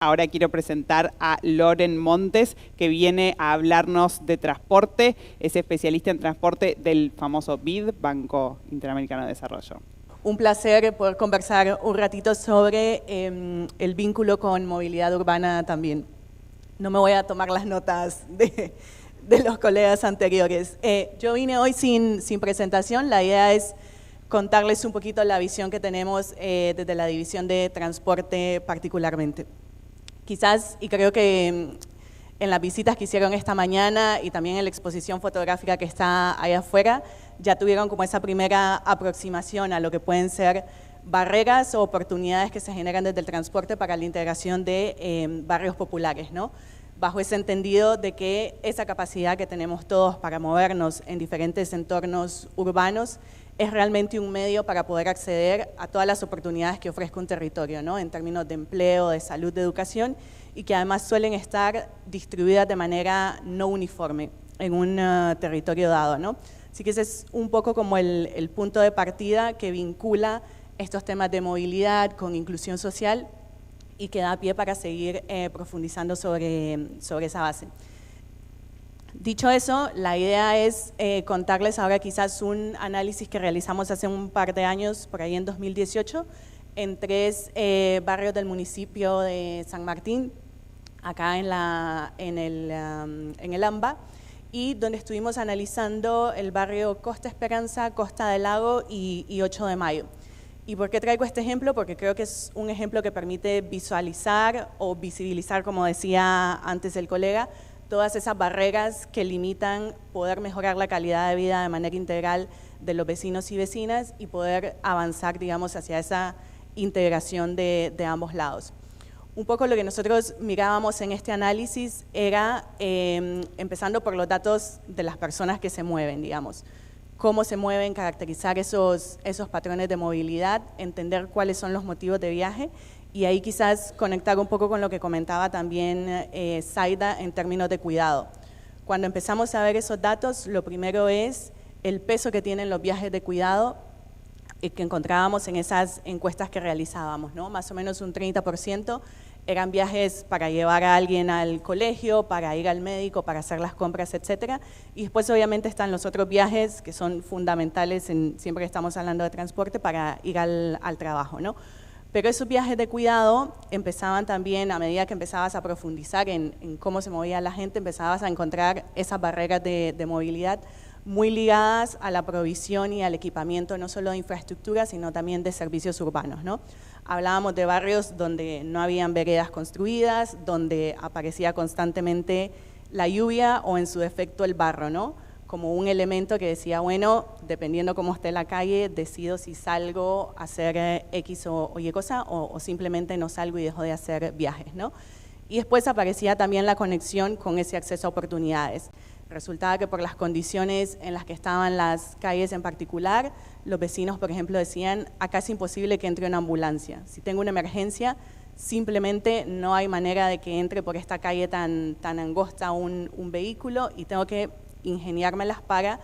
Ahora quiero presentar a Loren Montes, que viene a hablarnos de transporte. Es especialista en transporte del famoso BID, Banco Interamericano de Desarrollo. Un placer poder conversar un ratito sobre el vínculo con movilidad urbana también. No me voy a tomar las notas de los colegas anteriores. Yo vine hoy sin presentación. La idea es contarles un poquito la visión que tenemos desde la División de Transporte particularmente. Quizás, y creo que en las visitas que hicieron esta mañana y también en la exposición fotográfica que está allá afuera, ya tuvieron como esa primera aproximación a lo que pueden ser barreras o oportunidades que se generan desde el transporte para la integración de barrios populares, ¿no? Bajo ese entendido de que esa capacidad que tenemos todos para movernos en diferentes entornos urbanos es realmente un medio para poder acceder a todas las oportunidades que ofrezca un territorio, ¿no? En términos de empleo, de salud, de educación, y que además suelen estar distribuidas de manera no uniforme en un territorio dado, ¿no? Así que ese es un poco como el punto de partida que vincula estos temas de movilidad con inclusión social y que da pie para seguir profundizando sobre esa base. Dicho eso, la idea es contarles ahora quizás un análisis que realizamos hace un par de años, por ahí en 2018, en 3 barrios del municipio de San Martín, acá en el AMBA, y donde estuvimos analizando el barrio Costa Esperanza, Costa del Lago y 8 de Mayo. ¿Y por qué traigo este ejemplo? Porque creo que es un ejemplo que permite visualizar o visibilizar, como decía antes el colega, todas esas barreras que limitan poder mejorar la calidad de vida de manera integral de los vecinos y vecinas y poder avanzar, digamos, hacia esa integración de ambos lados. Un poco lo que nosotros mirábamos en este análisis era, empezando por los datos de las personas que se mueven, digamos, cómo se mueven, caracterizar esos patrones de movilidad, entender cuáles son los motivos de viaje y ahí quizás conectar un poco con lo que comentaba también Zaida en términos de cuidado. Cuando empezamos a ver esos datos, lo primero es el peso que tienen los viajes de cuidado que encontrábamos en esas encuestas que realizábamos, ¿no? Más o menos un 30% eran viajes para llevar a alguien al colegio, para ir al médico, para hacer las compras, etcétera. Y después obviamente están los otros viajes que son fundamentales siempre que estamos hablando de transporte para ir al trabajo, ¿no? Pero esos viajes de cuidado empezaban también, a medida que empezabas a profundizar en cómo se movía la gente, empezabas a encontrar esas barreras de movilidad muy ligadas a la provisión y al equipamiento no solo de infraestructura, sino también de servicios urbanos, ¿no? Hablábamos de barrios donde no habían veredas construidas, donde aparecía constantemente la lluvia o en su defecto el barro, ¿no? Como un elemento que decía, bueno, dependiendo cómo esté la calle, decido si salgo a hacer X o Y cosa o simplemente no salgo y dejo de hacer viajes, ¿no? Y después aparecía también la conexión con ese acceso a oportunidades. Resultaba que por las condiciones en las que estaban las calles en particular, los vecinos, por ejemplo, decían, acá es imposible que entre una ambulancia. Si tengo una emergencia, simplemente no hay manera de que entre por esta calle tan angosta un vehículo y tengo que ingeniármelas para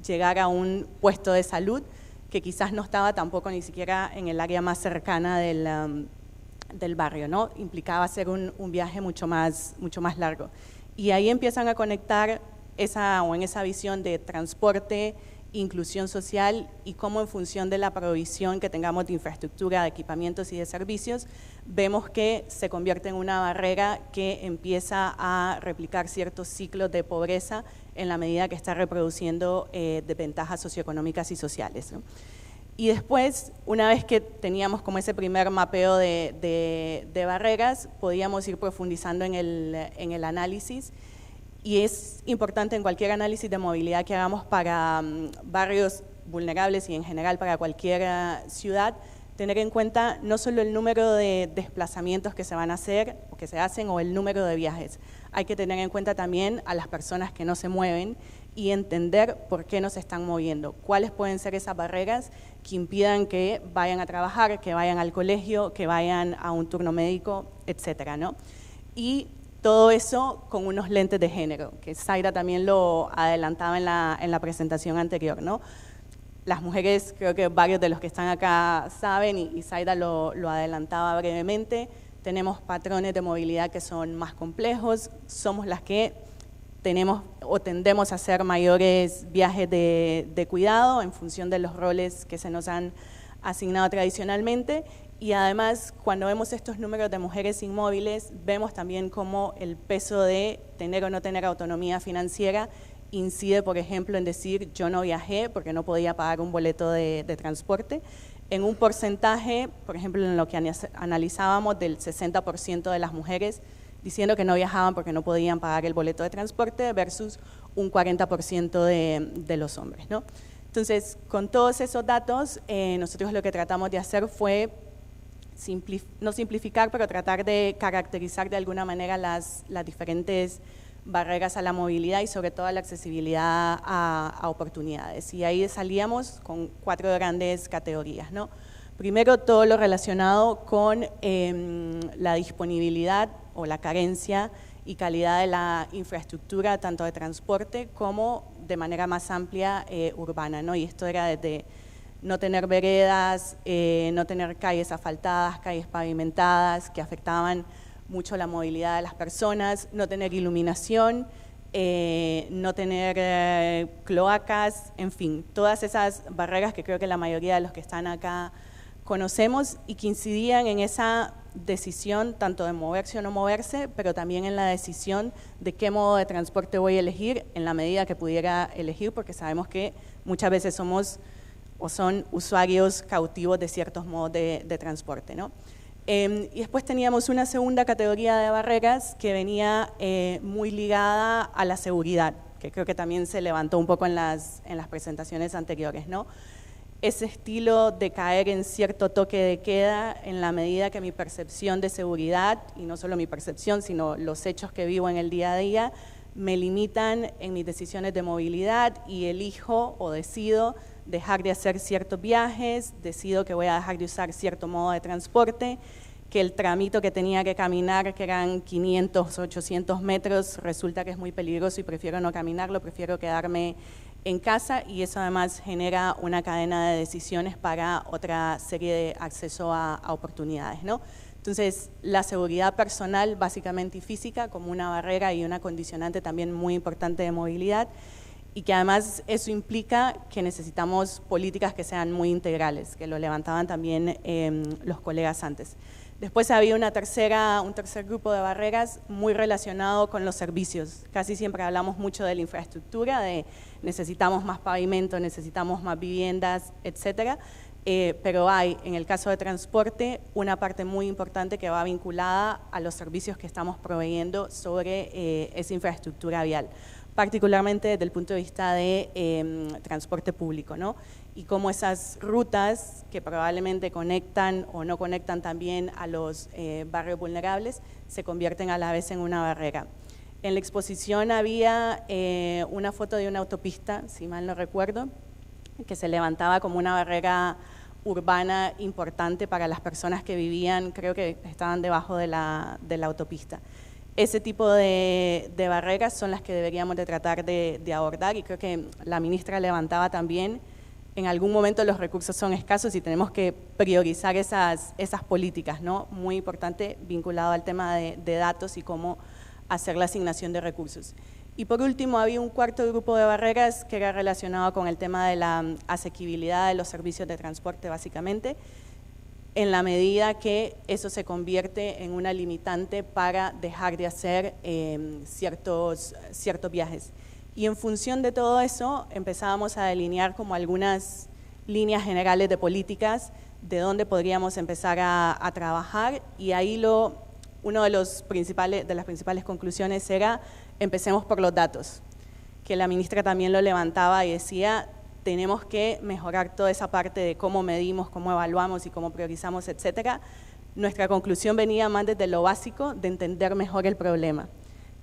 llegar a un puesto de salud que quizás no estaba tampoco ni siquiera en el área más cercana del barrio, ¿no? Implicaba hacer un viaje mucho más largo. Y ahí empiezan a conectar en esa visión de transporte, inclusión social y cómo en función de la provisión que tengamos de infraestructura, de equipamientos y de servicios, vemos que se convierte en una barrera que empieza a replicar ciertos ciclos de pobreza en la medida que está reproduciendo desventajas socioeconómicas y sociales, ¿no? Y después, una vez que teníamos como ese primer mapeo de barreras, podíamos ir profundizando en el análisis. Y es importante en cualquier análisis de movilidad que hagamos para barrios vulnerables y en general para cualquier ciudad, tener en cuenta no solo el número de desplazamientos que se van a hacer o que se hacen o el número de viajes. Hay que tener en cuenta también a las personas que no se mueven y entender por qué no se están moviendo, cuáles pueden ser esas barreras que impidan que vayan a trabajar, que vayan al colegio, que vayan a un turno médico, etcétera, ¿no? Y todo eso con unos lentes de género, que Zaida también lo adelantaba en la presentación anterior, ¿no? Las mujeres, creo que varios de los que están acá saben, y Zaida lo adelantaba brevemente, tenemos patrones de movilidad que son más complejos, somos las que tenemos o tendemos a hacer mayores viajes de cuidado en función de los roles que se nos han asignado tradicionalmente, y además cuando vemos estos números de mujeres inmóviles vemos también cómo el peso de tener o no tener autonomía financiera incide, por ejemplo, en decir yo no viajé porque no podía pagar un boleto de transporte, en un porcentaje, por ejemplo, en lo que analizábamos del 60% de las mujeres diciendo que no viajaban porque no podían pagar el boleto de transporte versus un 40% de los hombres, ¿no? Entonces, con todos esos datos, nosotros lo que tratamos de hacer fue, no simplificar, pero tratar de caracterizar de alguna manera las diferentes barreras a la movilidad y sobre todo a la accesibilidad a oportunidades. Y ahí salíamos con 4 grandes categorías, ¿no? Primero, todo lo relacionado con la disponibilidad o la carencia y calidad de la infraestructura, tanto de transporte como de manera más amplia urbana, ¿no? Y esto era desde no tener veredas, no tener calles asfaltadas, calles pavimentadas, que afectaban mucho la movilidad de las personas, no tener iluminación, no tener cloacas, en fin, todas esas barreras que creo que la mayoría de los que están acá conocemos y que incidían en esa decisión tanto de moverse o no moverse, pero también en la decisión de qué modo de transporte voy a elegir en la medida que pudiera elegir, porque sabemos que muchas veces somos o son usuarios cautivos de ciertos modos de transporte, ¿no? Y después teníamos una segunda categoría de barreras que venía muy ligada a la seguridad, que creo que también se levantó un poco en las presentaciones anteriores, ¿no? Ese estilo de caer en cierto toque de queda en la medida que mi percepción de seguridad, y no solo mi percepción, sino los hechos que vivo en el día a día, me limitan en mis decisiones de movilidad y elijo o decido dejar de hacer ciertos viajes, decido que voy a dejar de usar cierto modo de transporte, que el tramito que tenía que caminar, que eran 500, 800 metros, resulta que es muy peligroso y prefiero no caminarlo, prefiero quedarme en casa, y eso además genera una cadena de decisiones para otra serie de acceso a oportunidades, ¿no? Entonces, la seguridad personal básicamente y física como una barrera y una condicionante también muy importante de movilidad, y que además eso implica que necesitamos políticas que sean muy integrales, que lo levantaban también los colegas antes. Después había un tercer grupo de barreras muy relacionado con los servicios. Casi siempre hablamos mucho de la infraestructura, de necesitamos más pavimento, necesitamos más viviendas, etcétera, pero hay, en el caso de transporte, una parte muy importante que va vinculada a los servicios que estamos proveyendo sobre esa infraestructura vial, particularmente desde el punto de vista de transporte público, ¿no? Y cómo esas rutas que probablemente conectan o no conectan también a los barrios vulnerables se convierten a la vez en una barrera. En la exposición había una foto de una autopista, si mal no recuerdo, que se levantaba como una barrera urbana importante para las personas que vivían, creo que estaban debajo de la autopista. Ese tipo de barreras son las que deberíamos de tratar de abordar, y creo que la ministra levantaba también, en algún momento los recursos son escasos y tenemos que priorizar esas políticas, ¿no? Muy importante vinculado al tema de datos y cómo hacer la asignación de recursos. Y por último había un cuarto grupo de barreras que era relacionado con el tema de la asequibilidad de los servicios de transporte básicamente, en la medida que eso se convierte en una limitante para dejar de hacer ciertos viajes. Y en función de todo eso empezábamos a delinear como algunas líneas generales de políticas de dónde podríamos empezar a trabajar, y ahí una de las principales conclusiones era empecemos por los datos, que la ministra también lo levantaba y decía tenemos que mejorar toda esa parte de cómo medimos, cómo evaluamos y cómo priorizamos, etcétera. Nuestra conclusión venía más desde lo básico de entender mejor el problema,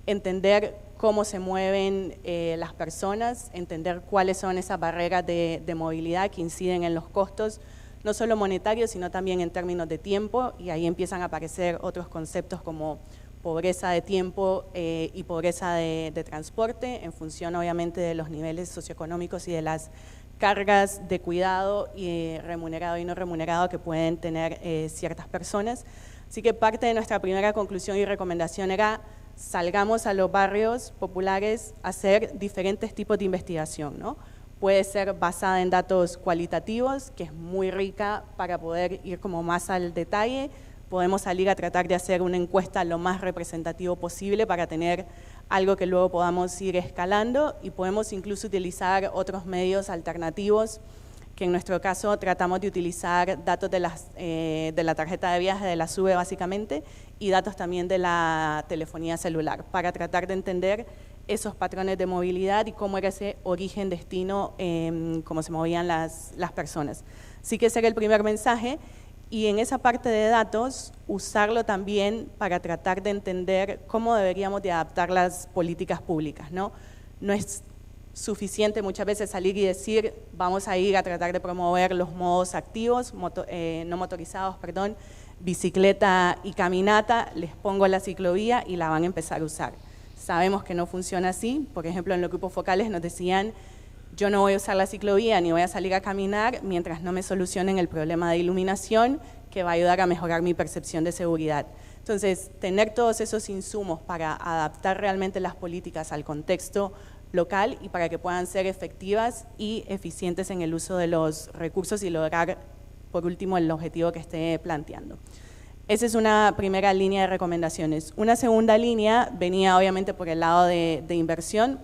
entender cómo se mueven las personas, entender cuáles son esas barreras de movilidad que inciden en los costos, no solo monetarios, sino también en términos de tiempo, y ahí empiezan a aparecer otros conceptos como pobreza de tiempo y pobreza de transporte, en función obviamente de los niveles socioeconómicos y de las cargas de cuidado y remunerado y no remunerado que pueden tener ciertas personas. Así que parte de nuestra primera conclusión y recomendación era salgamos a los barrios populares a hacer diferentes tipos de investigación, ¿no? Puede ser basada en datos cualitativos, que es muy rica para poder ir como más al detalle. Podemos salir a tratar de hacer una encuesta lo más representativo posible para tener algo que luego podamos ir escalando, y podemos incluso utilizar otros medios alternativos, que en nuestro caso tratamos de utilizar datos de la tarjeta de viaje de la SUBE básicamente, y datos también de la telefonía celular, para tratar de entender esos patrones de movilidad y cómo era ese origen-destino, cómo se movían las personas. Así que ese era el primer mensaje. Y en esa parte de datos, usarlo también para tratar de entender cómo deberíamos de adaptar las políticas públicas, ¿no? No es suficiente muchas veces salir y decir, vamos a ir a tratar de promover los modos activos, no motorizados, perdón, bicicleta y caminata, les pongo la ciclovía y la van a empezar a usar. Sabemos que no funciona así. Por ejemplo, en los grupos focales nos decían, yo no voy a usar la ciclovía ni voy a salir a caminar mientras no me solucionen el problema de iluminación, que va a ayudar a mejorar mi percepción de seguridad. Entonces, tener todos esos insumos para adaptar realmente las políticas al contexto local y para que puedan ser efectivas y eficientes en el uso de los recursos y lograr, por último, el objetivo que esté planteando. Esa es una primera línea de recomendaciones. Una segunda línea venía obviamente por el lado de inversión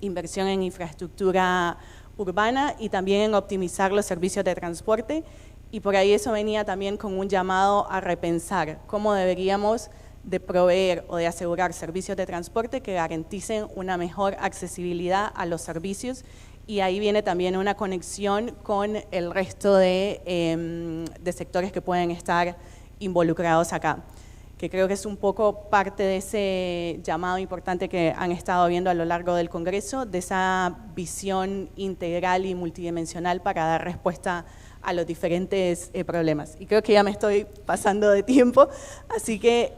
en infraestructura urbana y también en optimizar los servicios de transporte, y por ahí eso venía también con un llamado a repensar cómo deberíamos de proveer o de asegurar servicios de transporte que garanticen una mejor accesibilidad a los servicios, y ahí viene también una conexión con el resto de sectores que pueden estar involucrados acá, que creo que es un poco parte de ese llamado importante que han estado viendo a lo largo del Congreso, de esa visión integral y multidimensional para dar respuesta a los diferentes problemas. Y creo que ya me estoy pasando de tiempo, así que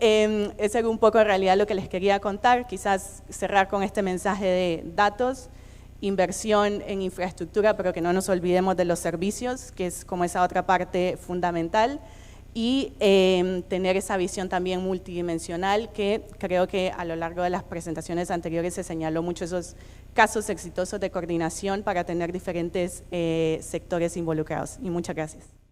ese era un poco en realidad lo que les quería contar, quizás cerrar con este mensaje de datos, inversión en infraestructura, pero que no nos olvidemos de los servicios, que es como esa otra parte fundamental, y tener esa visión también multidimensional, que creo que a lo largo de las presentaciones anteriores se señaló mucho esos casos exitosos de coordinación para tener diferentes sectores involucrados. Y muchas gracias.